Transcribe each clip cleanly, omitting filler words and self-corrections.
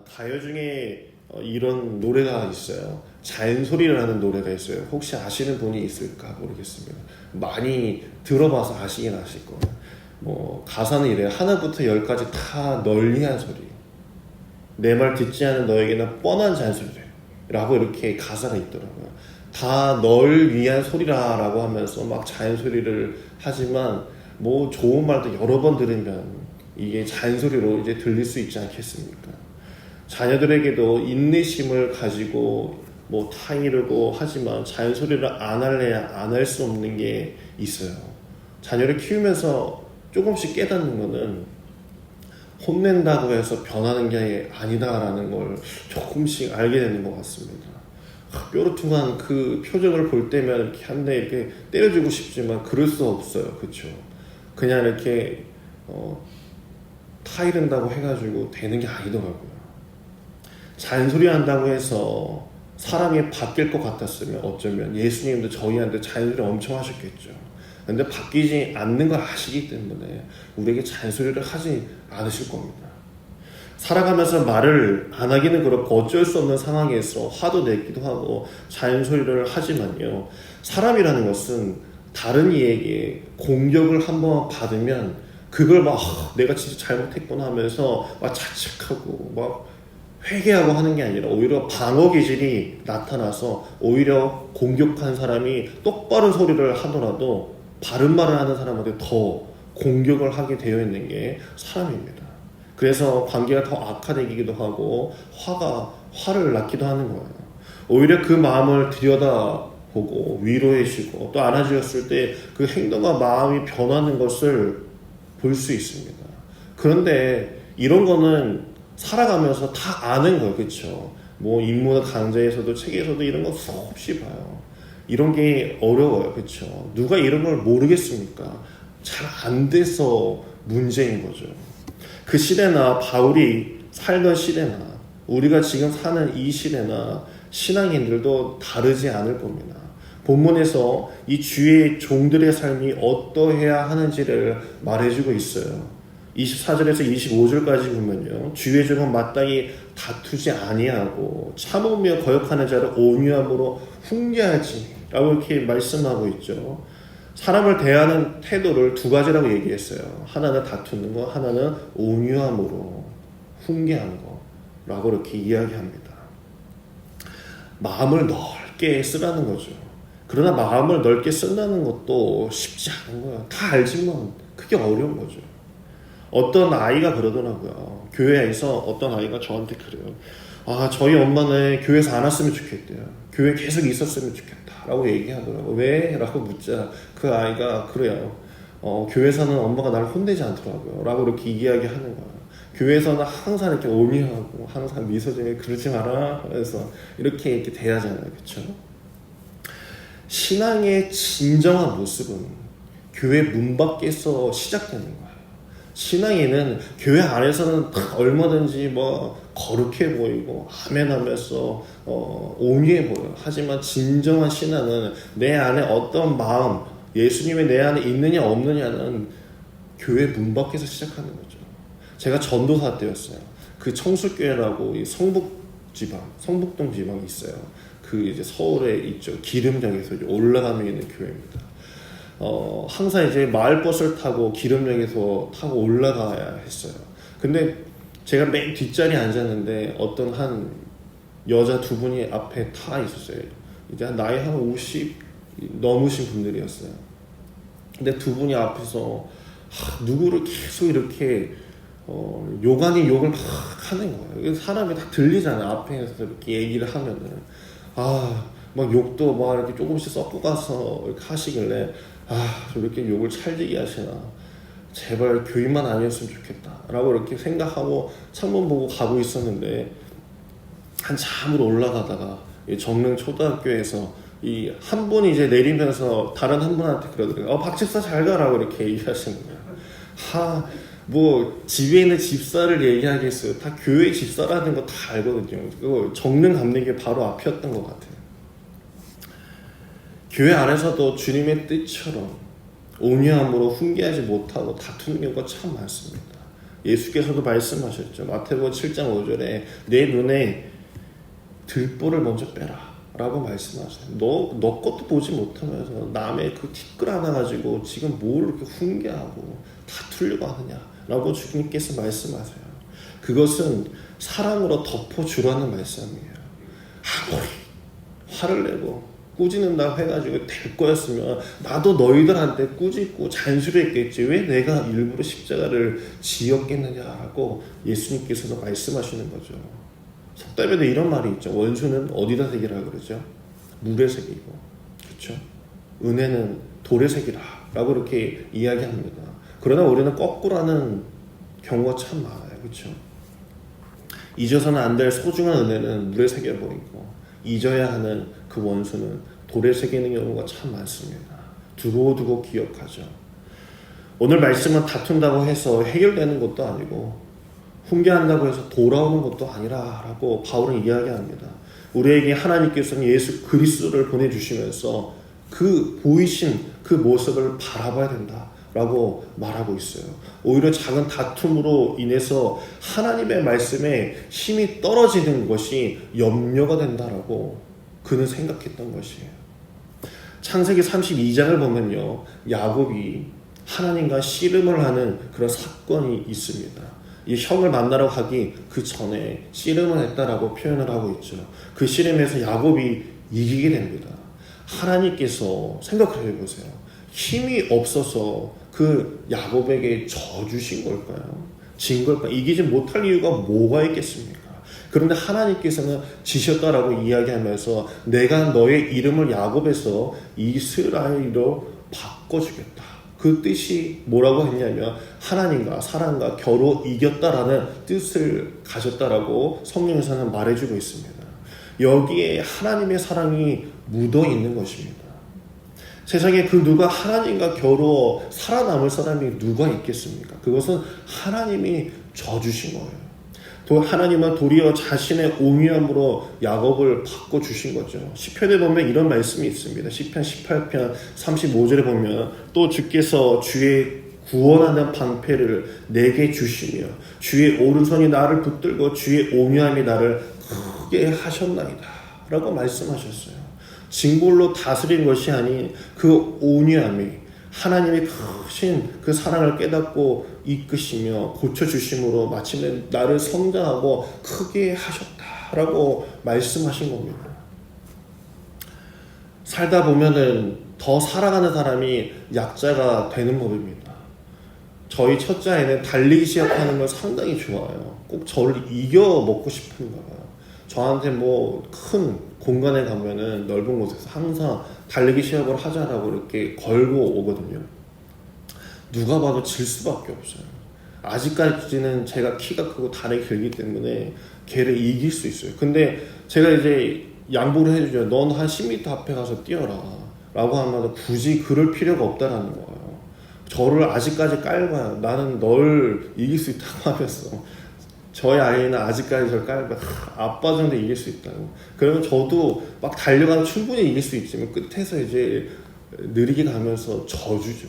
가요 중에 이런 노래가 있어요. 자연소리라는 노래가 있어요. 혹시 아시는 분이 있을까 모르겠습니다. 많이 들어봐서 아시긴 아실 거예요. 뭐 가사는 이래요. 하나부터 열까지 다 널리한 소리. 내 말 듣지 않은 너에게는 뻔한 잔소리 라고 이렇게 가사가 있더라고요. 다 널 위한 소리라고 하면서 막 잔소리를 하지만 뭐 좋은 말도 여러 번 들으면 이게 잔소리로 이제 들릴 수 있지 않겠습니까? 자녀들에게도 인내심을 가지고 뭐 타이르고 하지만 잔소리를 안 할래야 안 할 수 없는 게 있어요. 자녀를 키우면서 조금씩 깨닫는 거는 혼낸다고 해서 변하는 게 아니다라는 걸 조금씩 알게 되는 것 같습니다. 뾰루퉁한 그 표정을 볼 때면 이렇게 한 대 이렇게 때려주고 싶지만 그럴 수 없어요. 그렇죠? 그냥 이렇게 타이른다고 해가지고 되는 게 아니더라고요. 잔소리 한다고 해서 사람이 바뀔 것 같았으면 어쩌면 예수님도 저희한테 잔소리 엄청 하셨겠죠. 근데 바뀌지 않는 걸 아시기 때문에 우리에게 잔소리를 하지 않으실 겁니다. 살아가면서 말을 안 하기는 그렇고 어쩔 수 없는 상황에서 화도 내기도 하고 잔소리를 하지만요, 사람이라는 것은 다른 이에게 공격을 한번 받으면 그걸 막 내가 진짜 잘못했구나 하면서 막 자책하고 막 회개하고 하는 게 아니라 오히려 방어 기질이 나타나서 오히려 공격한 사람이 똑바른 소리를 하더라도 바른 말을 하는 사람한테 더 공격을 하게 되어 있는 게 사람입니다. 그래서 관계가 더 악화되기도 하고 화를 낳기도 하는 거예요. 오히려 그 마음을 들여다보고 위로해주고 또 안아주었을 때 그 행동과 마음이 변하는 것을 볼 수 있습니다. 그런데 이런 거는 살아가면서 다 아는 거예요. 그렇죠? 뭐 인문학 강좌에서도 책에서도 이런 거 수없이 봐요. 이런 게 어려워요. 그렇죠? 누가 이런 걸 모르겠습니까? 잘 안 돼서 문제인 거죠. 그 시대나 바울이 살던 시대나 우리가 지금 사는 이 시대나 신앙인들도 다르지 않을 겁니다. 본문에서 이 주의 종들의 삶이 어떠해야 하는지를 말해주고 있어요. 24절에서 25절까지 보면요, 주의 종은 마땅히 다투지 아니하고 참으며 거역하는 자를 온유함으로 훈계하지 라고 이렇게 말씀하고 있죠. 사람을 대하는 태도를 두 가지라고 얘기했어요. 하나는 다투는 거, 하나는 온유함으로 훈계하는 거라고 이렇게 이야기합니다. 마음을 넓게 쓰라는 거죠. 그러나 마음을 넓게 쓴다는 것도 쉽지 않은 거예요. 다 알지만 그게 어려운 거죠. 어떤 아이가 그러더라고요. 교회에서 어떤 아이가 저한테 그래요. 저희 엄마는 교회에서 안 왔으면 좋겠대요. 교회 계속 있었으면 좋겠다 라고 얘기하더라고요. 왜? 라고 묻자 그 아이가 그래요. 교회에서는 엄마가 나를 혼내지 않더라고요 라고 이렇게 이야기하는 거예요. 교회에서는 항상 이렇게 온유하고 항상 미소 지으며 그러지 마라 그래서 이렇게 대하잖아요. 그렇죠? 신앙의 진정한 모습은 교회 문 밖에서 시작되는 거예요. 신앙인은 교회 안에서는 얼마든지 뭐 거룩해 보이고 아멘하면서 온유해 보여요. 하지만 진정한 신앙은 내 안에 어떤 마음, 예수님이 내 안에 있느냐 없느냐는 교회 문 밖에서 시작하는 거죠. 제가 전도사 때였어요. 그 청술교회라고 이 성북동 지방이 있어요. 그 이제 서울에 있죠. 기름역에서 이제 올라가면 있는 교회입니다. 항상 이제 마을버스를 타고 기름역에서 타고 올라가야 했어요. 근데 제가 맨 뒷자리에 앉았는데 어떤 한 여자 두 분이 앞에 타 있었어요. 이제 나이 한 50 넘으신 분들이었어요. 근데 두 분이 앞에서 누구를 계속 이렇게 욕 아닌 욕을 막 하는 거예요. 사람이 다 들리잖아요. 앞에서 이렇게 얘기를 하면은 막 욕도 막 이렇게 조금씩 섞고 가서 이렇게 하시길래 저렇게 욕을 찰지게 하시나, 제발 교인만 아니었으면 좋겠다 라고 이렇게 생각하고 창문 보고 가고 있었는데 한참으로 올라가다가 정릉 초등학교에서 이 한 분이 이제 내리면서 다른 한 분한테 그러더라고요. 박 집사 잘 가라고 이렇게 얘기하시는 거예요. 뭐 집에 있는 집사를 얘기하겠어요. 다 교회 집사라는 거 다 알거든요. 그거 정릉 감리교 바로 앞이었던 것 같아요. 교회 안에서도 주님의 뜻처럼 온유함으로 훈계하지 못하고 다투는 경우가 참 많습니다. 예수께서도 말씀하셨죠. 마태복음 7장 5절에 내 눈에 들보를 먼저 빼라 라고 말씀하세요. 너 것도 보지 못하면서 남의 그 티끌 하나 가지고 지금 뭘 이렇게 훈계하고 다투려고 하느냐 라고 주님께서 말씀하세요. 그것은 사랑으로 덮어주라는 말씀이에요. 아무리 화를 내고 꾸짖는다고 해가지고 될 거였으면 나도 너희들한테 꾸짖고 잔소리했겠지 왜 내가 일부러 십자가를 지었겠느냐라고 예수님께서도 말씀하시는 거죠. 속담에도 이런 말이 있죠. 원수는 어디다 새기라 그러죠? 물에 새기고, 그렇죠? 은혜는 돌에 새기라 라고 이렇게 이야기합니다. 그러나 우리는 거꾸로 하는 경우가 참 많아요. 그렇죠? 잊어서는 안 될 소중한 은혜는 물에 새겨버리고 잊어야 하는 그 원수는 돌에 새기는 경우가 참 많습니다. 두고두고 기억하죠. 오늘 말씀은 다툰다고 해서 해결되는 것도 아니고 훈계한다고 해서 돌아오는 것도 아니라라고 바울은 이야기합니다. 우리에게 하나님께서는 예수 그리스도를 보내주시면서 그 보이신 그 모습을 바라봐야 된다라고 말하고 있어요. 오히려 작은 다툼으로 인해서 하나님의 말씀에 힘이 떨어지는 것이 염려가 된다라고 그는 생각했던 것이에요. 창세기 32장을 보면요, 야곱이 하나님과 씨름을 하는 그런 사건이 있습니다. 이 형을 만나러 가기 그 전에 씨름을 했다라고 표현을 하고 있죠. 그 씨름에서 야곱이 이기게 됩니다. 하나님께서 생각을 해보세요. 힘이 없어서 그 야곱에게 져주신 걸까요? 진 걸까요? 이기지 못할 이유가 뭐가 있겠습니까? 그런데 하나님께서는 지셨다라고 이야기하면서 내가 너의 이름을 야곱에서 이스라엘로 바꿔주겠다. 그 뜻이 뭐라고 했냐면 하나님과 사랑과 겨루 이겼다라는 뜻을 가졌다라고 성경에서는 말해주고 있습니다. 여기에 하나님의 사랑이 묻어 있는 것입니다. 세상에 그 누가 하나님과 겨루어 살아남을 사람이 누가 있겠습니까? 그것은 하나님이 져주신 거예요. 또 하나님은 도리어 자신의 오묘함으로 야곱을 바꿔주신 거죠. 시편에 보면 이런 말씀이 있습니다. 시편 18편 35절에 보면 또 주께서 주의 구원하는 방패를 내게 주시며 주의 오른손이 나를 붙들고 주의 오묘함이 나를 크게 하셨나이다 라고 말씀하셨어요. 징벌로 다스린 것이 아닌 그 온유함이 하나님의 크신 그 사랑을 깨닫고 이끄시며 고쳐주심으로 마침내 나를 성장하고 크게 하셨다라고 말씀하신 겁니다. 살다 보면은 더 살아가는 사람이 약자가 되는 법입니다. 저희 첫째 아이는 달리기 시합하는 걸 상당히 좋아해요. 꼭 저를 이겨 먹고 싶은가 봐요. 저한테 뭐 큰 공간에 가면은 넓은 곳에서 항상 달리기 시합을 하자라고 이렇게 걸고 오거든요. 누가 봐도 질 수밖에 없어요. 아직까지는 제가 키가 크고 다리가 길기 때문에 걔를 이길 수 있어요. 근데 제가 이제 양보를 해주죠. 넌 한 10m 앞에 가서 뛰어라 라고 하면 굳이 그럴 필요가 없다라는 거예요. 저를 아직까지 깔봐요. 나는 널 이길 수 있다고 하면서 저희 아이는 아직까지 저를 깔고 아빠 정도 이길 수 있다고. 그러면 저도 막 달려가면 충분히 이길 수 있지만 끝에서 이제 느리게 가면서 져주죠.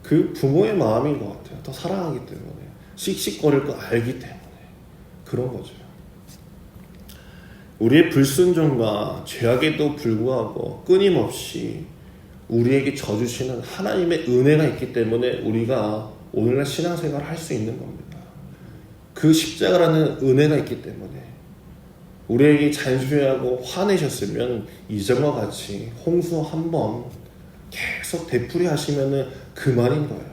그 부모의 마음인 것 같아요. 더 사랑하기 때문에 씩씩거릴 거 알기 때문에 그런 거죠. 우리의 불순종과 죄악에도 불구하고 끊임없이 우리에게 져주시는 하나님의 은혜가 있기 때문에 우리가 오늘날 신앙생활을 할 수 있는 겁니다. 그 십자가라는 은혜가 있기 때문에 우리에게 잔소리하고 화내셨으면 이전과 같이 홍수 한 번 계속 되풀이 하시면 그만인 거예요.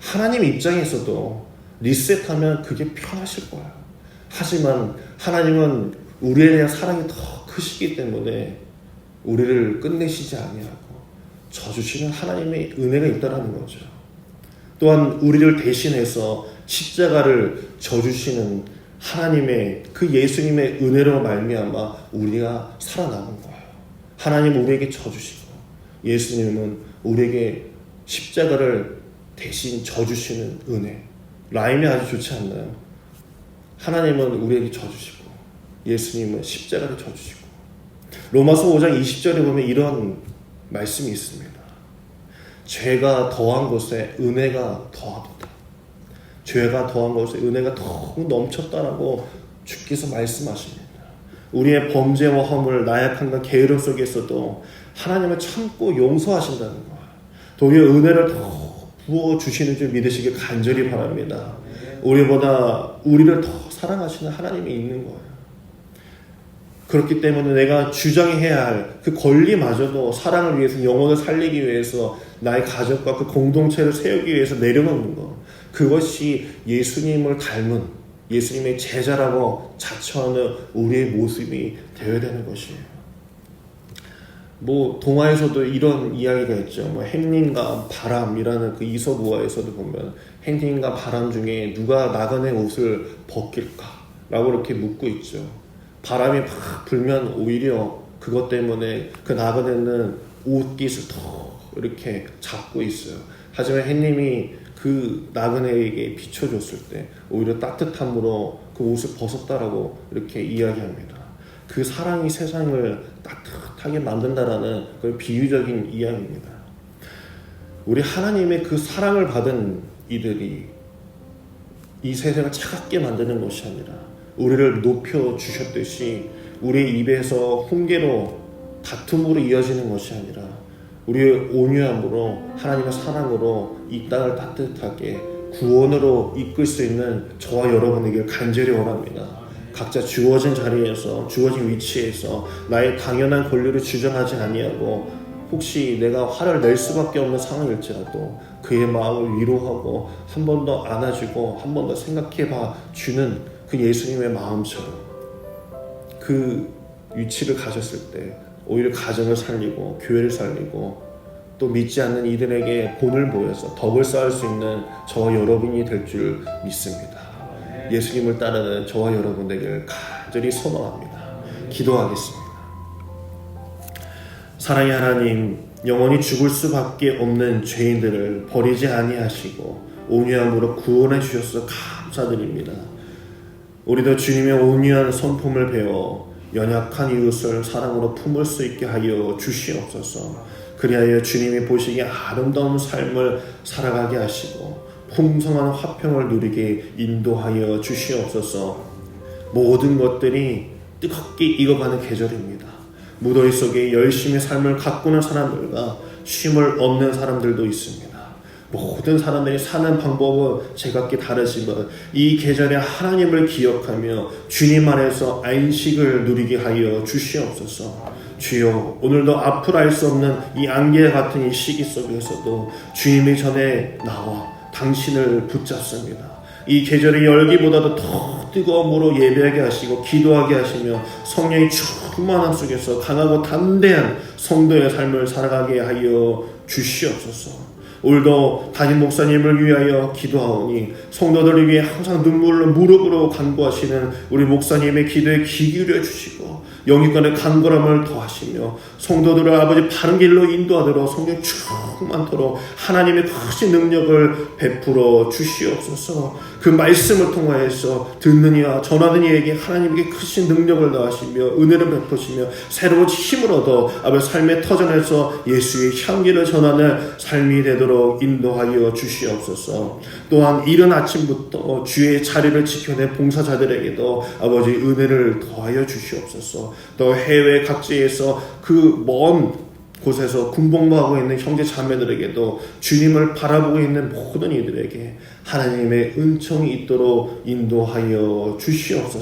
하나님 입장에서도 리셋하면 그게 편하실 거예요. 하지만 하나님은 우리에 대한 사랑이 더 크시기 때문에 우리를 끝내시지 아니하고 져주시는 하나님의 은혜가 있다는 거죠. 또한 우리를 대신해서 십자가를 져주시는 하나님의 그 예수님의 은혜로 말미암아 우리가 살아남은 거예요. 하나님은 우리에게 져주시고 예수님은 우리에게 십자가를 대신 져주시는 은혜. 라임이 아주 좋지 않나요? 하나님은 우리에게 져주시고 예수님은 십자가를 져주시고. 로마서 5장 20절에 보면 이런 말씀이 있습니다. 죄가 더한 곳에 은혜가 더하도다. 죄가 더한 것에 은혜가 더욱 넘쳤다라고 주께서 말씀하십니다. 우리의 범죄와 허물, 나약함과 게으름 속에서도 하나님을 참고 용서하신다는 거예요. 도리어 은혜를 더 부어주시는 줄 믿으시길 간절히 바랍니다. 우리보다 우리를 더 사랑하시는 하나님이 있는 거예요. 그렇기 때문에 내가 주장해야 할 그 권리마저도 사랑을 위해서, 영혼을 살리기 위해서, 나의 가족과 그 공동체를 세우기 위해서 내려놓는 것, 그것이 예수님을 닮은, 예수님의 제자라고 자처하는 우리의 모습이 되어야 되는 것이에요. 동화에서도 이런 이야기가 있죠. 행님과 바람이라는 그 이솝우화에서도 보면 행님과 바람 중에 누가 나그네 옷을 벗길까? 라고 이렇게 묻고 있죠. 바람이 막 불면 오히려 그것 때문에 그 나그네는 옷깃을 더 이렇게 잡고 있어요. 하지만 행님이 그 나그네에게 비춰줬을 때 오히려 따뜻함으로 그 옷을 벗었다라고 이렇게 이야기합니다. 그 사랑이 세상을 따뜻하게 만든다라는 그 비유적인 이야기입니다. 우리 하나님의 그 사랑을 받은 이들이 이 세상을 차갑게 만드는 것이 아니라 우리를 높여주셨듯이 우리의 입에서 훈계로 다툼으로 이어지는 것이 아니라 우리의 온유함으로 하나님의 사랑으로 이 땅을 따뜻하게 구원으로 이끌 수 있는 저와 여러분에게 간절히 원합니다. 각자 주어진 자리에서, 주어진 위치에서 나의 당연한 권리를 주장하지 아니하고 혹시 내가 화를 낼 수밖에 없는 상황일지라도 그의 마음을 위로하고 한 번 더 안아주고 한 번 더 생각해봐 주는 그 예수님의 마음처럼 그 위치를 가졌을 때 오히려 가정을 살리고 교회를 살리고 또 믿지 않는 이들에게 본을 보여서 덕을 쌓을 수 있는 저와 여러분이 될 줄 믿습니다. 예수님을 따르는 저와 여러분 되기를 간절히 소망합니다. 기도하겠습니다. 사랑의 하나님, 영원히 죽을 수밖에 없는 죄인들을 버리지 아니하시고 온유함으로 구원해 주셔서 감사드립니다. 우리도 주님의 온유한 성품을 배워 연약한 이웃을 사랑으로 품을 수 있게 하여 주시옵소서. 그리하여 주님이 보시기에 아름다운 삶을 살아가게 하시고 풍성한 화평을 누리게 인도하여 주시옵소서. 모든 것들이 뜨겁게 익어가는 계절입니다. 무더위 속에 열심히 삶을 가꾸는 사람들과 쉼을 얻는 사람들도 있습니다. 모든 사람들이 사는 방법은 제각기 다르지만 이 계절에 하나님을 기억하며 주님 안에서 안식을 누리게 하여 주시옵소서. 주여, 오늘도 앞으로 알 수 없는 이 안개 같은 이 시기 속에서도 주님의 전에 나와 당신을 붙잡습니다. 이 계절의 열기보다도 더 뜨거움으로 예배하게 하시고 기도하게 하시며 성령의 충만함 속에서 강하고 담대한 성도의 삶을 살아가게 하여 주시옵소서. 오늘도 담임 목사님을 위하여 기도하오니 성도들을 위해 항상 눈물로 무릎으로 간구하시는 우리 목사님의 기도에 귀 기울여 주시고 영육간의 간절함을 더하시며 성도들을 아버지 바른 길로 인도하도록 성령 충만토록 하나님의 크신 능력을 베풀어 주시옵소서. 그 말씀을 통하여서 듣는 이와 전하는 이에게 하나님께 크신 능력을 더하시며 은혜를 베푸시며 새로운 힘을 얻어 아버지 삶의 터전에서 예수의 향기를 전하는 삶이 되도록 인도하여 주시옵소서. 또한 이른 아침부터 주의 자리를 지켜낸 봉사자들에게도 아버지 은혜를 더하여 주시옵소서. 또 해외 각지에서 그 먼 곳에서 군복무하고 있는 형제 자매들에게도 주님을 바라보고 있는 모든 이들에게 하나님의 은총이 있도록 인도하여 주시옵소서.